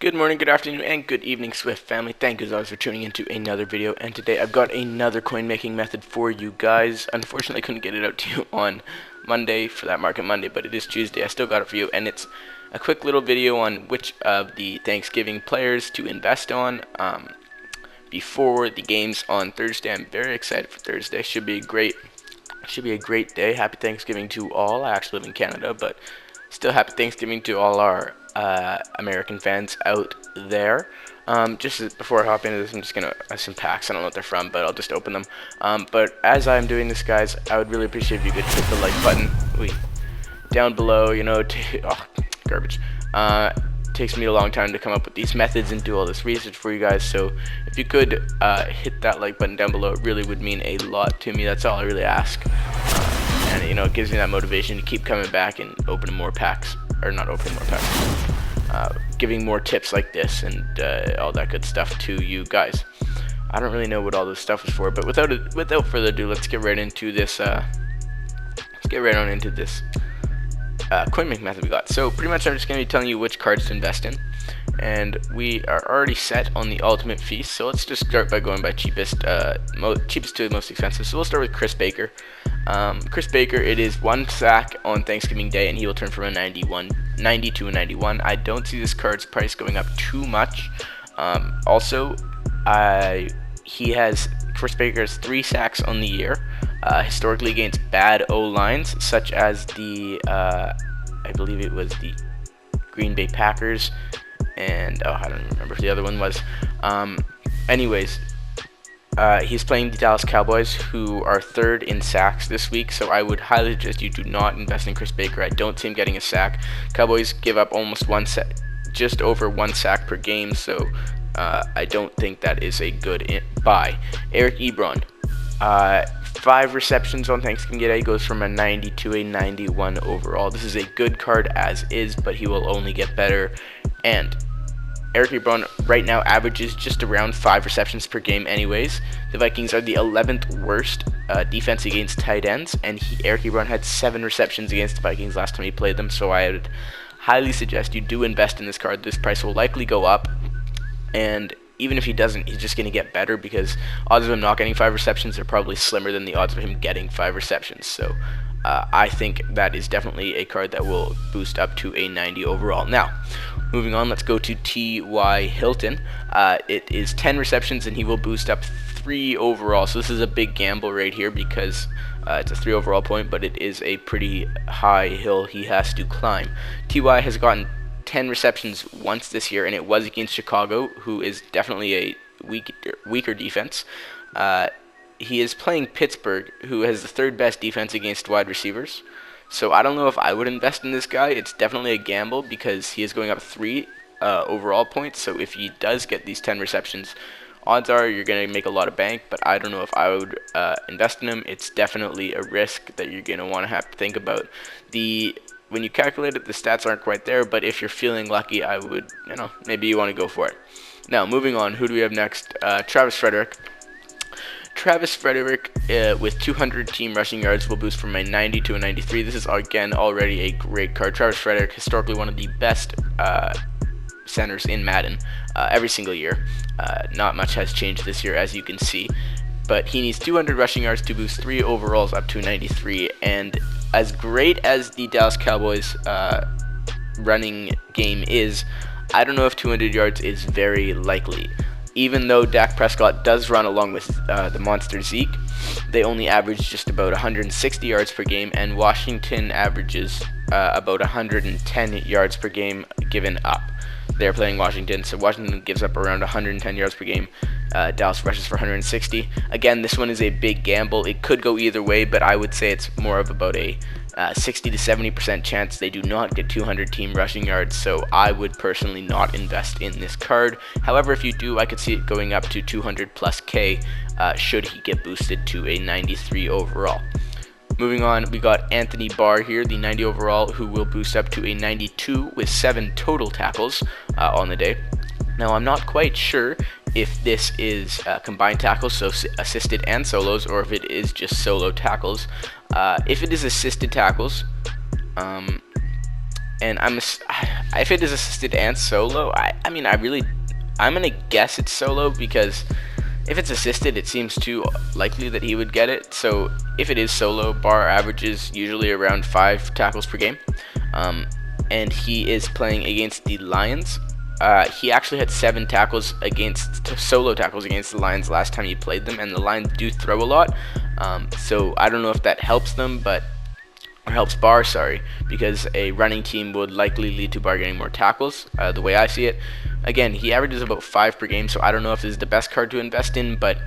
Good morning, good afternoon, and good evening, Swift family. Thank you as always for tuning into another video. And today I've got another coin making method for you guys. Unfortunately, I couldn't get it out to you on Monday for that Market Monday, but it is Tuesday. I still got it for you, and it's a quick little video on which of the Thanksgiving players to invest on before the games on Thursday. I'm very excited for Thursday. Should be a great day. Happy Thanksgiving to all. I actually live in Canada, but still happy Thanksgiving to all our American fans out there. Just before I hop into this, I'm just gonna some packs. I don't know what they're from, but I'll just open them. But as I'm doing this, guys, I would really appreciate if you could hit the like button down below. You know, garbage. Takes me a long time to come up with these methods and do all this research for you guys. So if you could hit that like button down below, it really would mean a lot to me. That's all I really ask. And you know, it gives me that motivation to keep coming back and opening more packs, or not opening more packs, giving more tips like this and all that good stuff to you guys. I don't really know what all this stuff is for, but without further ado, let's get right into this. Coin making method we got. So pretty much I'm just going to be telling you which cards to invest in, and we are already set on the ultimate feast. So let's just start by going by cheapest to most expensive. So we'll start with Chris Baker. Chris Baker, it is 1 sack on Thanksgiving Day, and he will turn from a 90 to a 91. I don't see this card's price going up too much. Chris Baker has 3 sacks on the year, historically against bad O-lines, such as the, I believe it was the Green Bay Packers, and, I don't even remember who the other one was. He's playing the Dallas Cowboys, who are 3rd in sacks this week, so I would highly suggest you do not invest in Chris Baker. I don't see him getting a sack. Cowboys give up just over 1 sack per game, so I don't think that is a good buy. Eric Ebron, 5 receptions on Thanksgiving Day, goes from a 90 to a 91 overall. This is a good card as is, but he will only get better. And Eric Ebron right now averages just around 5 receptions per game anyways. The Vikings are the 11th worst defense against tight ends, and Eric Ebron had 7 receptions against the Vikings last time he played them, so I would highly suggest you do invest in this card. This price will likely go up, and even if he doesn't, he's just going to get better, because odds of him not getting 5 receptions are probably slimmer than the odds of him getting 5 receptions. So I think that is definitely a card that will boost up to a 90 overall. Now, moving on, let's go to T.Y. Hilton. It is 10 receptions, and he will boost up 3 overall. So this is a big gamble right here, because it's a 3 overall point, but it is a pretty high hill he has to climb. T.Y. has gotten 10 receptions once this year, and it was against Chicago, who is definitely a weaker defense. He is playing Pittsburgh, who has the 3rd best defense against wide receivers. So I don't know if I would invest in this guy. It's definitely a gamble, because he is going up 3 overall points. So if he does get these 10 receptions, odds are you're going to make a lot of bank, but I don't know if I would invest in him. It's definitely a risk that you're going to want to have to think about. When you calculate it, the stats aren't quite there, but if you're feeling lucky, I would, maybe you want to go for it. Now, moving on, who do we have next? Travis Frederick. Travis Frederick, with 200 team rushing yards, will boost from a 90 to a 93. This is, again, already a great card. Travis Frederick, historically one of the best centers in Madden every single year. Not much has changed this year, as you can see. But he needs 200 rushing yards to boost 3 overalls up to 93. And as great as the Dallas Cowboys running game is, I don't know if 200 yards is very likely. Even though Dak Prescott does run along with the monster Zeke, they only average just about 160 yards per game, and Washington averages about 110 yards per game given up. They're playing Washington, so Washington gives up around 110 yards per game. Dallas rushes for 160. Again, this one is a big gamble. It could go either way, but I would say it's more of about a 60 to 70% chance they do not get 200 team rushing yards, so I would personally not invest in this card. However, if you do, I could see it going up to 200 plus K should he get boosted to a 93 overall. Moving on, we got Anthony Barr here, the 90 overall, who will boost up to a 92 with 7 total tackles on the day. Now, I'm not quite sure if this is combined tackles, so assisted and solos, or if it is just solo tackles. If it is assisted tackles, and if it is assisted and solo, I mean, I'm gonna guess it's solo, because if it's assisted, it seems too likely that he would get it. So if it is solo, Barr averages usually around 5 tackles per game, and he is playing against the Lions. He actually had 7 tackles solo tackles against the Lions last time he played them, and the Lions do throw a lot. So I don't know if that helps them, or helps Barr, sorry, because a running team would likely lead to Barr getting more tackles, the way I see it. Again, he averages about 5 per game, so I don't know if this is the best card to invest in, but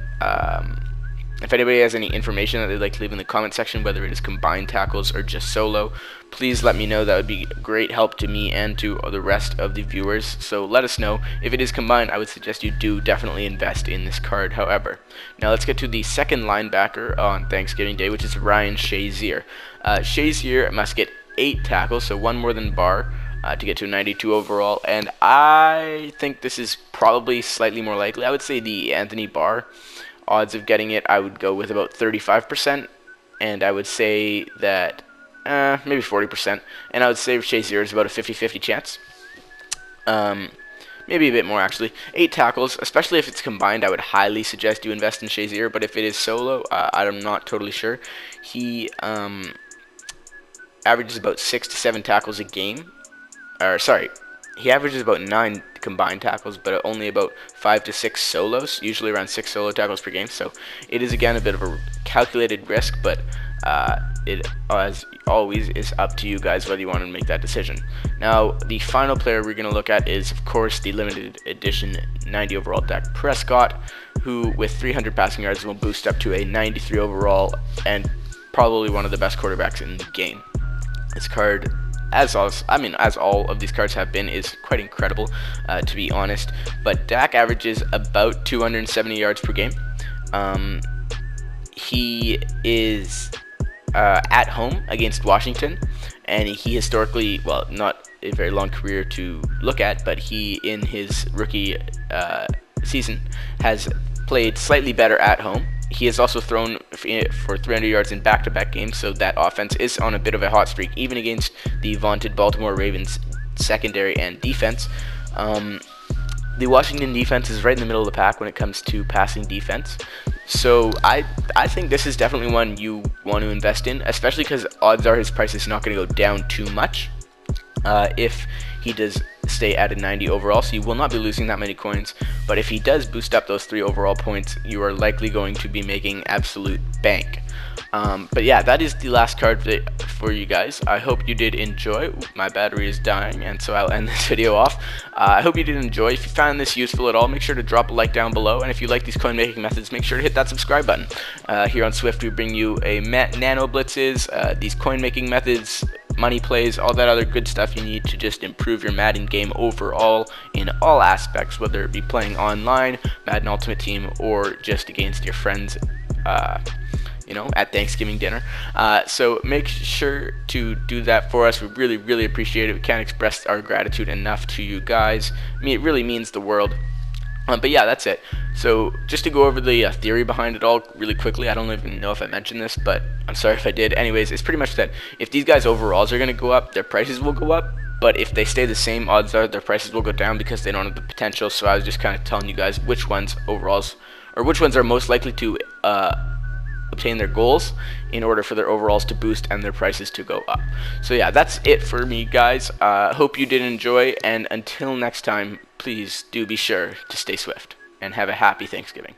if anybody has any information that they'd like to leave in the comment section, whether it is combined tackles or just solo, please let me know. That would be great help to me and to the rest of the viewers. So let us know. If it is combined, I would suggest you do definitely invest in this card, however. Now let's get to the second linebacker on Thanksgiving Day, which is Ryan Shazier. Shazier must get 8 tackles, so 1 more than Barr, to get to a 92 overall, and I think this is probably slightly more likely. I would say the Anthony Barr odds of getting it, I would go with about 35%, and I would say that maybe 40%, and I would say Shazier is about a 50-50 chance. Maybe a bit more, actually. 8 tackles, especially if it's combined, I would highly suggest you invest in Shazier, but if it is solo, I'm not totally sure. He averages about 6 to 7 tackles a game. He averages about 9 combined tackles, but only about 5 to 6 solos, usually around 6 solo tackles per game. So it is, again, a bit of a calculated risk, but it, as always, is up to you guys whether you want to make that decision. Now, the final player we're going to look at is, of course, the limited edition 90 overall Dak Prescott, who, with 300 passing yards, will boost up to a 93 overall and probably one of the best quarterbacks in the game. This card, as all of these cards have been, is quite incredible, to be honest. But Dak averages about 270 yards per game. He is at home against Washington, and he historically, well, not a very long career to look at, but he, in his rookie season, has played slightly better at home. He has also thrown for 300 yards in back-to-back games, so that offense is on a bit of a hot streak, even against the vaunted Baltimore Ravens secondary and defense. The Washington defense is right in the middle of the pack when it comes to passing defense. So I think this is definitely one you want to invest in, especially because odds are his price is not going to go down too much if he does stay at a 90 overall, so you will not be losing that many coins. But if he does boost up those 3 overall points, you are likely going to be making absolute bank. But yeah, that is the last card for you guys. I hope you did enjoy. My battery is dying, and so I'll end this video off. I hope you did enjoy. If you found this useful at all, make sure to drop a like down below, and if you like these coin making methods, make sure to hit that subscribe button. Here on Swift, we bring you nano blitzes, these coin making methods, money plays, all that other good stuff you need to just improve your Madden game overall in all aspects, whether it be playing online, Madden Ultimate Team, or just against your friends, at Thanksgiving dinner. So make sure to do that for us. We really, really appreciate it. We can't express our gratitude enough to you guys. I mean, it really means the world. But yeah, that's it. So just to go over the theory behind it all really quickly, I don't even know if I mentioned this, but I'm sorry if I did. Anyways, it's pretty much that if these guys' overalls are going to go up, their prices will go up. But if they stay the same, odds are their prices will go down because they don't have the potential. So I was just kind of telling you guys which ones are most likely to obtain their goals in order for their overalls to boost and their prices to go up. So yeah, that's it for me, guys. Hope you did enjoy, and until next time, please do be sure to stay swift and have a happy Thanksgiving.